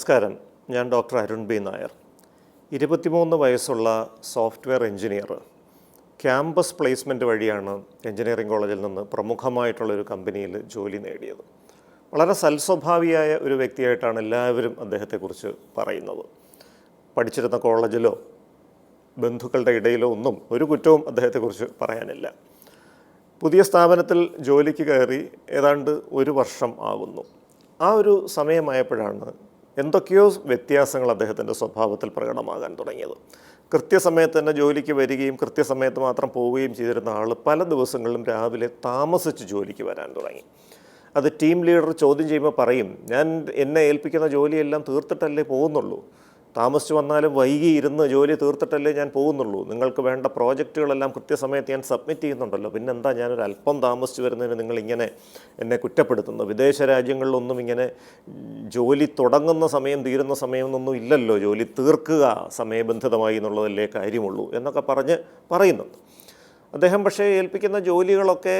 നമസ്കാരം. ഞാൻ doctor Arun B Nair. 23 വയസ്സുള്ള സോഫ്റ്റ്വെയർ എഞ്ചിനീയർ ക്യാമ്പസ് പ്ലേസ്മെൻറ്റ് വഴിയാണ് എഞ്ചിനീയറിംഗ് കോളേജിൽ നിന്ന് പ്രമുഖമായിട്ടുള്ളൊരു കമ്പനിയിൽ ജോലി നേടിയത്. വളരെ സൽസ്വഭാവിയായ ഒരു വ്യക്തിയായിട്ടാണ് എല്ലാവരും അദ്ദേഹത്തെക്കുറിച്ച് പറയുന്നത്. പഠിച്ചിരുന്ന കോളേജിലോ ബന്ധുക്കളുടെ ഇടയിലോ ഒന്നും ഒരു കുറ്റവും അദ്ദേഹത്തെക്കുറിച്ച് പറയാനില്ല. പുതിയ സ്ഥാപനത്തിൽ ജോലിക്ക് കയറി ഏതാണ്ട് 1 വർഷം ആകുന്നു. ആ ഒരു സമയമായപ്പോഴാണ് എന്തൊക്കെയോ വ്യത്യാസങ്ങൾ അദ്ദേഹത്തിൻ്റെ സ്വഭാവത്തിൽ പ്രകടമാകാൻ തുടങ്ങിയത്. കൃത്യസമയത്ത് തന്നെ ജോലിക്ക് വരികയും കൃത്യസമയത്ത് മാത്രം പോവുകയും ചെയ്തിരുന്ന ആൾ പല ദിവസങ്ങളിലും രാവിലെ താമസിച്ച് ജോലിക്ക് വരാൻ തുടങ്ങി. അത് ടീം ലീഡർ ചോദ്യം ചെയ്യുമ്പോൾ പറയും, ഞാൻ എന്നെ ഏൽപ്പിക്കുന്ന ജോലിയെല്ലാം തീർത്തിട്ടല്ലേ പോകുന്നുള്ളൂ, താമസിച്ച് വന്നാലും വൈകി ഇരുന്ന് ജോലി തീർത്തിട്ടല്ലേ ഞാൻ പോകുന്നുള്ളൂ, നിങ്ങൾക്ക് വേണ്ട പ്രോജക്റ്റുകളെല്ലാം കൃത്യസമയത്ത് ഞാൻ സബ്മിറ്റ് ചെയ്യുന്നുണ്ടല്ലോ, പിന്നെന്താ ഞാനൊരു അല്പം താമസിച്ച് വരുന്നതിന് നിങ്ങളിങ്ങനെ എന്നെ കുറ്റപ്പെടുത്തുന്നു, വിദേശ രാജ്യങ്ങളിലൊന്നും ഇങ്ങനെ ജോലി തുടങ്ങുന്ന സമയം തീരുന്ന സമയമൊന്നും ഇല്ലല്ലോ, ജോലി തീർക്കുക സമയബന്ധിതമായി എന്നുള്ളതല്ലേ കാര്യമുള്ളൂ എന്നൊക്കെ പറയുന്നുണ്ട്. അദ്ദേഹം പക്ഷേ ഏൽപ്പിക്കുന്ന ജോലികളൊക്കെ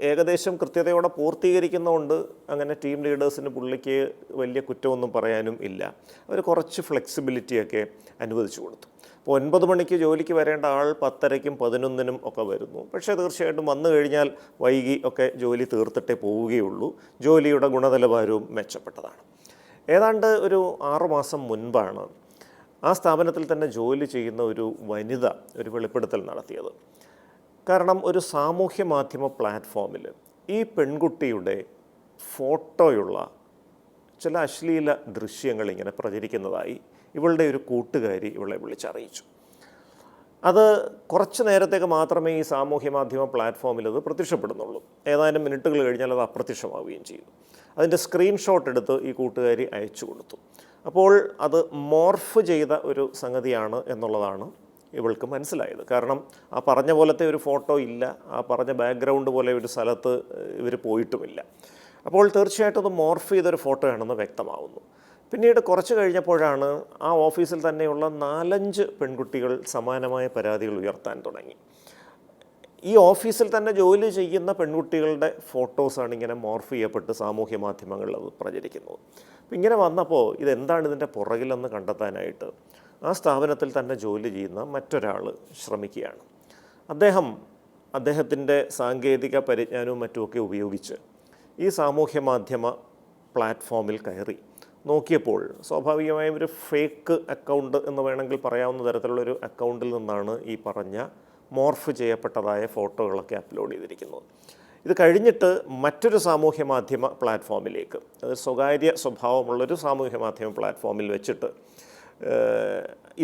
ഏകദേശം കൃത്യതയോടെ പൂർത്തീകരിക്കുന്നതുകൊണ്ട് അങ്ങനെ ടീം ലീഡേഴ്സിന് പുള്ളിക്ക് വലിയ കുറ്റമൊന്നും പറയാനും ഇല്ല. അവർ കുറച്ച് ഫ്ലെക്സിബിലിറ്റിയൊക്കെ അനുവദിച്ചു കൊടുത്തു. അപ്പോൾ 9 മണിക്ക് ജോലിക്ക് വരേണ്ട ആൾ 10:30-ക്കും 11-നും ഒക്കെ വരുന്നു. പക്ഷേ തീർച്ചയായിട്ടും വന്നു കഴിഞ്ഞാൽ വൈകി ഒക്കെ ജോലി തീർത്തിട്ടേ പോവുകയുള്ളൂ. ജോലിയുടെ ഗുണനിലവാരവും മെച്ചപ്പെട്ടതാണ്. ഏതാണ്ട് ഒരു 6 മാസം മുൻപാണ് ആ സ്ഥാപനത്തിൽ തന്നെ ജോലി ചെയ്യുന്ന ഒരു വനിത ഒരു വെളിപ്പെടുത്തൽ നടത്തിയത്. കാരണം ഒരു സാമൂഹ്യ മാധ്യമ പ്ലാറ്റ്ഫോമിൽ ഈ പെൺകുട്ടിയുടെ ഫോട്ടോയുള്ള ചില അശ്ലീല ദൃശ്യങ്ങൾ ഇങ്ങനെ പ്രചരിക്കുന്നതായി ഇവളുടെ ഒരു കൂട്ടുകാരി ഇവളെ വിളിച്ചറിയിച്ചു. അത് കുറച്ച് നേരത്തേക്ക് മാത്രമേ ഈ സാമൂഹ്യ മാധ്യമ പ്ലാറ്റ്ഫോമിൽ അത് പ്രത്യക്ഷപ്പെടുന്നുള്ളൂ. ഏതാനും മിനിറ്റുകൾ കഴിഞ്ഞാൽ അത് അപ്രത്യക്ഷമാവുകയും ചെയ്തു. അതിൻ്റെ സ്ക്രീൻഷോട്ട് എടുത്ത് ഈ കൂട്ടുകാരി അയച്ചു കൊടുത്തു. അപ്പോൾ അത് മോർഫ് ചെയ്ത ഒരു സംഗതിയാണ് എന്നുള്ളതാണ് ഇവൾക്ക് മനസ്സിലായത്. കാരണം ആ പറഞ്ഞ പോലത്തെ ഒരു ഫോട്ടോ ഇല്ല, ആ പറഞ്ഞ ബാക്ക്ഗ്രൗണ്ട് പോലെ ഒരു സ്ഥലത്ത് ഇവർ പോയിട്ടുമില്ല. അപ്പോൾ തീർച്ചയായിട്ടും അത് മോർഫ് ചെയ്തൊരു ഫോട്ടോ ആണെന്ന് വ്യക്തമാവുന്നു. പിന്നീട് കുറച്ച് കഴിഞ്ഞപ്പോഴാണ് ആ ഓഫീസിൽ തന്നെയുള്ള 4-5 പെൺകുട്ടികൾ സമാനമായ പരാതികൾ ഉയർത്താൻ തുടങ്ങി. ഈ ഓഫീസിൽ തന്നെ ജോലി ചെയ്യുന്ന പെൺകുട്ടികളുടെ ഫോട്ടോസാണ് ഇങ്ങനെ മോർഫ് ചെയ്യപ്പെട്ട് സാമൂഹ്യ മാധ്യമങ്ങളിൽ അത് പ്രചരിക്കുന്നത്. അപ്പം ഇങ്ങനെ വന്നപ്പോൾ ഇതെന്താണ് ഇതിൻ്റെ പുറകിലെന്ന് കണ്ടെത്താനായിട്ട് ആ സ്ഥാപനത്തിൽ തന്നെ ജോലി ചെയ്യുന്ന മറ്റൊരാൾ ശ്രമിക്കുകയാണ്. അദ്ദേഹത്തിൻ്റെ സാങ്കേതിക പരിജ്ഞാനവും മറ്റുമൊക്കെ ഉപയോഗിച്ച് ഈ സാമൂഹ്യ മാധ്യമ പ്ലാറ്റ്ഫോമിൽ കയറി നോക്കിയപ്പോൾ സ്വാഭാവികമായും ഒരു ഫേക്ക് അക്കൗണ്ട് എന്ന് വേണമെങ്കിൽ പറയാവുന്ന തരത്തിലുള്ളൊരു അക്കൗണ്ടിൽ നിന്നാണ് ഈ പറഞ്ഞ മോർഫ് ചെയ്യപ്പെട്ടതായ ഫോട്ടോകളൊക്കെ അപ്ലോഡ് ചെയ്തിരിക്കുന്നത്. ഇത് കഴിഞ്ഞിട്ട് മറ്റൊരു സാമൂഹ്യ മാധ്യമ പ്ലാറ്റ്ഫോമിലേക്ക്, അത് സ്വകാര്യ സ്വഭാവമുള്ളൊരു സാമൂഹ്യ മാധ്യമ പ്ലാറ്റ്ഫോമിൽ വെച്ചിട്ട്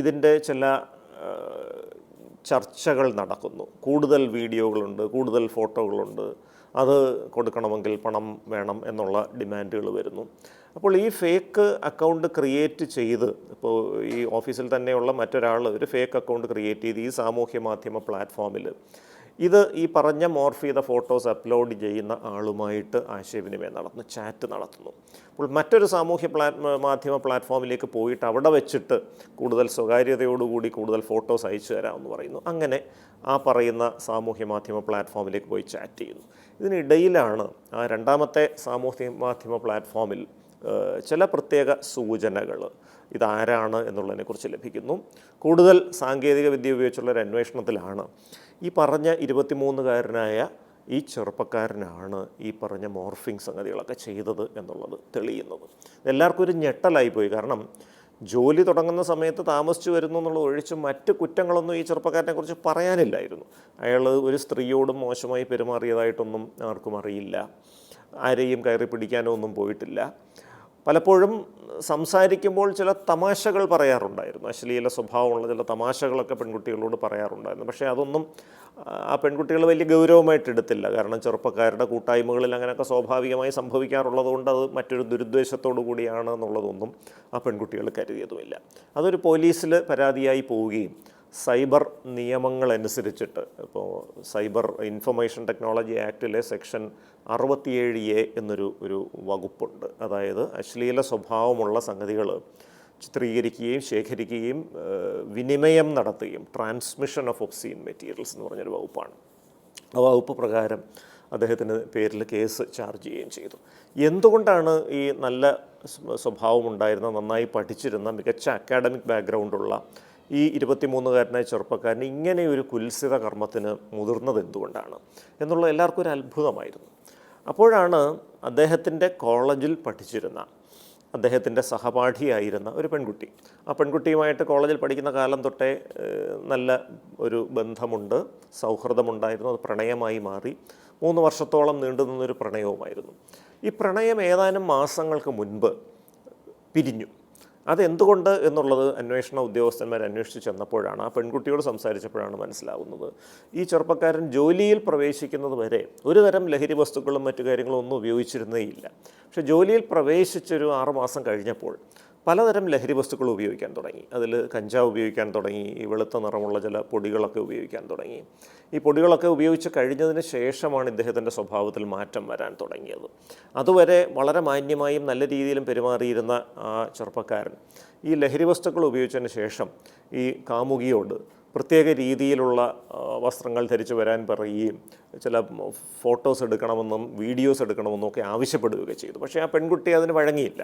ഇതിൻ്റെ ചില ചർച്ചകൾ നടക്കുന്നു. കൂടുതൽ വീഡിയോകളുണ്ട്, കൂടുതൽ ഫോട്ടോകളുണ്ട്, അത് കൊടുക്കണമെങ്കിൽ പണം വേണം എന്നുള്ള ഡിമാൻഡുകൾ വരുന്നു. അപ്പോൾ ഈ ഫേക്ക് അക്കൗണ്ട് ക്രിയേറ്റ് ചെയ്ത്, ഇപ്പോൾ ഈ ഓഫീസിൽ തന്നെയുള്ള മറ്റൊരാൾ ഒരു ഫേക്ക് അക്കൗണ്ട് ക്രിയേറ്റ് ചെയ്ത് ഈ സാമൂഹ്യ മാധ്യമ പ്ലാറ്റ്ഫോമിൽ ഇത് ഈ പറഞ്ഞ മോർഫ് ചെയ്ത ഫോട്ടോസ് അപ്ലോഡ് ചെയ്യുന്ന ആളുമായിട്ട് ആശയവിനിമയം നടത്തുന്നു, ചാറ്റ് നടത്തുന്നു. അപ്പോൾ മറ്റൊരു സാമൂഹ്യ മാധ്യമ പ്ലാറ്റ്ഫോമിലേക്ക് പോയിട്ട് അവിടെ വെച്ചിട്ട് കൂടുതൽ സ്വകാര്യതയോടുകൂടി കൂടുതൽ ഫോട്ടോസ് അയച്ചു തരാമെന്ന് പറയുന്നു. അങ്ങനെ ആ പറയുന്ന സാമൂഹ്യ മാധ്യമ പ്ലാറ്റ്ഫോമിലേക്ക് പോയി ചാറ്റ് ചെയ്യുന്നു. ഇതിനിടയിലാണ് ആ രണ്ടാമത്തെ സാമൂഹ്യ മാധ്യമ പ്ലാറ്റ്ഫോമിൽ ചില പ്രത്യേക സൂചനകൾ ഇതാരാണ് എന്നുള്ളതിനെക്കുറിച്ച് ലഭിക്കുന്നു. കൂടുതൽ സാങ്കേതിക വിദ്യ ഉപയോഗിച്ചുള്ളൊരു അന്വേഷണത്തിലാണ് ഈ പറഞ്ഞ 23-കാരനായ ഈ ചെറുപ്പക്കാരനാണ് ഈ പറഞ്ഞ മോർഫിംഗ് സംഗതികളൊക്കെ ചെയ്തത് എന്നുള്ളത് തെളിയുന്നത്. എല്ലാവർക്കും ഒരു ഞെട്ടലായിപ്പോയി. കാരണം ജോലി തുടങ്ങുന്ന സമയത്ത് താമസിച്ചു വരുന്നു എന്നുള്ളത് ഒഴിച്ച് മറ്റ് കുറ്റങ്ങളൊന്നും ഈ ചെറുപ്പക്കാരനെ കുറിച്ച് പറയാനില്ലായിരുന്നു. അയാൾ ഒരു സ്ത്രീയോടും മോശമായി പെരുമാറിയതായിട്ടൊന്നും ആർക്കും അറിയില്ല. ആരെയും കയറി പിടിക്കാനോ ഒന്നും പോയിട്ടില്ല. പലപ്പോഴും സംസാരിക്കുമ്പോൾ ചില തമാശകൾ പറയാറുണ്ടായിരുന്നു, അശ്ലീല സ്വഭാവമുള്ള ചില തമാശകളൊക്കെ പെൺകുട്ടികളോട് പറയാറുണ്ടായിരുന്നു. പക്ഷേ അതൊന്നും ആ പെൺകുട്ടികൾ വലിയ ഗൗരവമായിട്ട് എടുത്തില്ല. കാരണം ചെറുപ്പക്കാരുടെ കൂട്ടായ്മകളിൽ അങ്ങനെയൊക്കെ സ്വാഭാവികമായി സംഭവിക്കാറുള്ളതുകൊണ്ട് അത് മറ്റൊരു ദുരുദ്ദേശത്തോടു കൂടിയാണ് എന്നുള്ളതൊന്നും ആ പെൺകുട്ടികൾ കരുതിയതുമില്ല. അതൊരു പോലീസിൽ പരാതിയായി പോവുകയും സൈബർ നിയമങ്ങളനുസരിച്ചിട്ട്, ഇപ്പോൾ സൈബർ ഇൻഫർമേഷൻ ടെക്നോളജി ആക്ടിലെ സെക്ഷൻ 67A എന്നൊരു വകുപ്പുണ്ട്. അതായത് അശ്ലീല സ്വഭാവമുള്ള സംഗതികൾ ചിത്രീകരിക്കുകയും ശേഖരിക്കുകയും വിനിമയം നടത്തുകയും ട്രാൻസ്മിഷൻ ഓഫ് ഒബ്സീൻ മെറ്റീരിയൽസ് എന്ന് പറഞ്ഞൊരു വകുപ്പാണ്. ആ വകുപ്പ് പ്രകാരം അദ്ദേഹത്തിന് പേരിൽ കേസ് ചാർജ് ചെയ്യുകയും ചെയ്തു. എന്തുകൊണ്ടാണ് ഈ നല്ല സ്വഭാവമുണ്ടായിരുന്ന, നന്നായി പഠിച്ചിരുന്ന, മികച്ച അക്കാഡമിക് ബാക്ക്ഗ്രൗണ്ടുള്ള ഈ 23-കാരനായ ചെറുപ്പക്കാരന് ഇങ്ങനെയൊരു കുൽസിത കർമ്മത്തിന് മുതിർന്നത് എന്തുകൊണ്ടാണ് എന്നുള്ളത് എല്ലാവർക്കും ഒരു അത്ഭുതമായിരുന്നു. അപ്പോഴാണ് അദ്ദേഹത്തിൻ്റെ കോളേജിൽ പഠിച്ചിരുന്ന, അദ്ദേഹത്തിൻ്റെ സഹപാഠിയായിരുന്ന ഒരു പെൺകുട്ടി, ആ പെൺകുട്ടിയുമായിട്ട് കോളേജിൽ പഠിക്കുന്ന കാലം തൊട്ടേ നല്ല ഒരു ബന്ധമുണ്ട്, സൗഹൃദമുണ്ടായിരുന്നു. അത് പ്രണയമായി മാറി. 3 വർഷത്തോളം നീണ്ടു നിന്നൊരു പ്രണയവുമായിരുന്നു. ഈ പ്രണയം ഏതാനും മാസങ്ങൾക്ക് മുൻപ് പിരിഞ്ഞു. അതെന്തുകൊണ്ട് എന്നുള്ളത് അന്വേഷണ ഉദ്യോഗസ്ഥന്മാർ അന്വേഷിച്ച് ചെന്നപ്പോഴാണ്, ആ പെൺകുട്ടിയോട് സംസാരിച്ചപ്പോഴാണ് മനസ്സിലാവുന്നത്. ഈ ചെറുപ്പക്കാരൻ ജോലിയിൽ പ്രവേശിക്കുന്നത് വരെ ഒരു തരം ലഹരി വസ്തുക്കളും മറ്റു കാര്യങ്ങളും ഒന്നും ഉപയോഗിച്ചിരുന്നേയില്ല. പക്ഷേ ജോലിയിൽ പ്രവേശിച്ചൊരു 6 മാസം കഴിഞ്ഞപ്പോൾ പലതരം ലഹരി വസ്തുക്കൾ ഉപയോഗിക്കാൻ തുടങ്ങി. അതിൽ കഞ്ചാവ് ഉപയോഗിക്കാൻ തുടങ്ങി, ഈ വെളുത്ത നിറമുള്ള ചില പൊടികളൊക്കെ ഉപയോഗിക്കാൻ തുടങ്ങി. ഈ പൊടികളൊക്കെ ഉപയോഗിച്ച് കഴിഞ്ഞതിന് ശേഷമാണ് ഇദ്ദേഹത്തിൻ്റെ സ്വഭാവത്തിൽ മാറ്റം വരാൻ തുടങ്ങിയത്. അതുവരെ വളരെ മാന്യമായും നല്ല രീതിയിലും പെരുമാറിയിരുന്ന ആ ചെറുപ്പക്കാരൻ ഈ ലഹരി വസ്തുക്കൾ ഉപയോഗിച്ചതിന് ശേഷം ഈ കാമുകിയോട് പ്രത്യേക രീതിയിലുള്ള വസ്ത്രങ്ങൾ ധരിച്ച് വരാൻ പറയുകയും ചില ഫോട്ടോസ് എടുക്കണമെന്നും വീഡിയോസ് എടുക്കണമെന്നും ഒക്കെ ആവശ്യപ്പെടുകയൊക്കെ ചെയ്തു. പക്ഷേ ആ പെൺകുട്ടി അതിന് വഴങ്ങിയില്ല.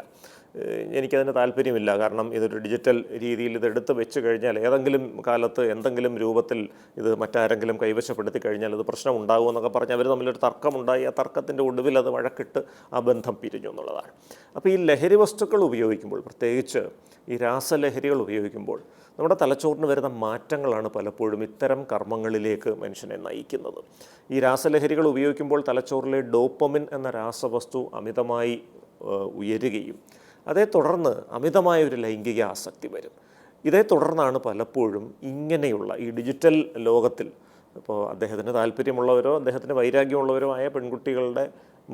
എനിക്കതിന് താല്പര്യമില്ല, കാരണം ഇതൊരു ഡിജിറ്റൽ രീതിയിൽ ഇതെടുത്ത് വെച്ച് കഴിഞ്ഞാൽ ഏതെങ്കിലും കാലത്ത് എന്തെങ്കിലും രൂപത്തിൽ ഇത് മറ്റാരെങ്കിലും കൈവശപ്പെടുത്തി കഴിഞ്ഞാൽ അത് പ്രശ്നം ഉണ്ടാകുമെന്നൊക്കെ പറഞ്ഞ് അവർ തമ്മിലൊരു തർക്കമുണ്ടായി. ആ തർക്കത്തിൻ്റെ ഒടുവിൽ അത് വഴക്കിട്ട് ആ ബന്ധം പിരിഞ്ഞു എന്നുള്ളതാണ്. അപ്പോൾ ഈ ലഹരി വസ്തുക്കൾ ഉപയോഗിക്കുമ്പോൾ, പ്രത്യേകിച്ച് ഈ രാസലഹരികൾ ഉപയോഗിക്കുമ്പോൾ നമ്മുടെ തലച്ചോറിന് വരുന്ന മാറ്റങ്ങളാണ് പലപ്പോഴും ഇത്തരം കർമ്മങ്ങളിലേക്ക് മനുഷ്യനെ നയിക്കുന്നത്. ഈ രാസലഹരികൾ ഉപയോഗിക്കുമ്പോൾ തലച്ചോറിലെ ഡോപ്പമിൻ എന്ന രാസവസ്തു അമിതമായി ഉയരുകയും അതേ തുടർന്ന് അമിതമായ ഒരു ലൈംഗിക ആസക്തി വരും. ഇതേ തുടർന്നാണ് പലപ്പോഴും ഇങ്ങനെയുള്ള ഈ ഡിജിറ്റൽ ലോകത്തിൽ, ഇപ്പോൾ അദ്ദേഹത്തിന് താല്പര്യമുള്ളവരോ അദ്ദേഹത്തിന് വൈരാഗ്യമുള്ളവരോ ആയ പെൺകുട്ടികളുടെ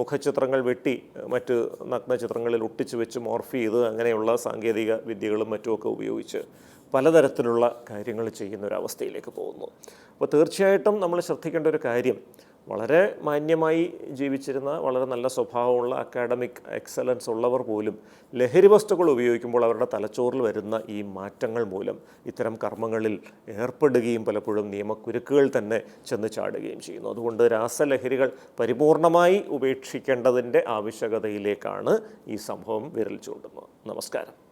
മുഖചിത്രങ്ങൾ വെട്ടി മറ്റ് നഗ്നചിത്രങ്ങളിൽ ഒട്ടിച്ച് വെച്ച് മോർഫ് ചെയ്ത് അങ്ങനെയുള്ള സാങ്കേതിക വിദ്യകളും മറ്റുമൊക്കെ ഉപയോഗിച്ച് പലതരത്തിലുള്ള കാര്യങ്ങൾ ചെയ്യുന്നൊരവസ്ഥയിലേക്ക് പോകുന്നു. അപ്പോൾ തീർച്ചയായിട്ടും നമ്മൾ ശ്രദ്ധിക്കേണ്ട ഒരു കാര്യം, വളരെ മാന്യമായി ജീവിച്ചിരുന്ന, വളരെ നല്ല സ്വഭാവമുള്ള, അക്കാഡമിക് എക്സലൻസ് ഉള്ളവർ പോലും ലഹരി വസ്തുക്കൾ ഉപയോഗിക്കുമ്പോൾ അവരുടെ തലച്ചോറിൽ വരുന്ന ഈ മാറ്റങ്ങൾ മൂലം ഇത്തരം കർമ്മങ്ങളിൽ ഏർപ്പെടുകയും പലപ്പോഴും നിയമക്കുരുക്കുകൾ തന്നെ ചെന്ന് ചാടുകയും ചെയ്യുന്നു. അതുകൊണ്ട് രാസലഹരികൾ പരിപൂർണമായി ഉപേക്ഷിക്കേണ്ടതിൻ്റെ ആവശ്യകതയിലേക്കാണ് ഈ സംഭവം വിരൽ ചൂണ്ടുന്നത്. നമസ്കാരം.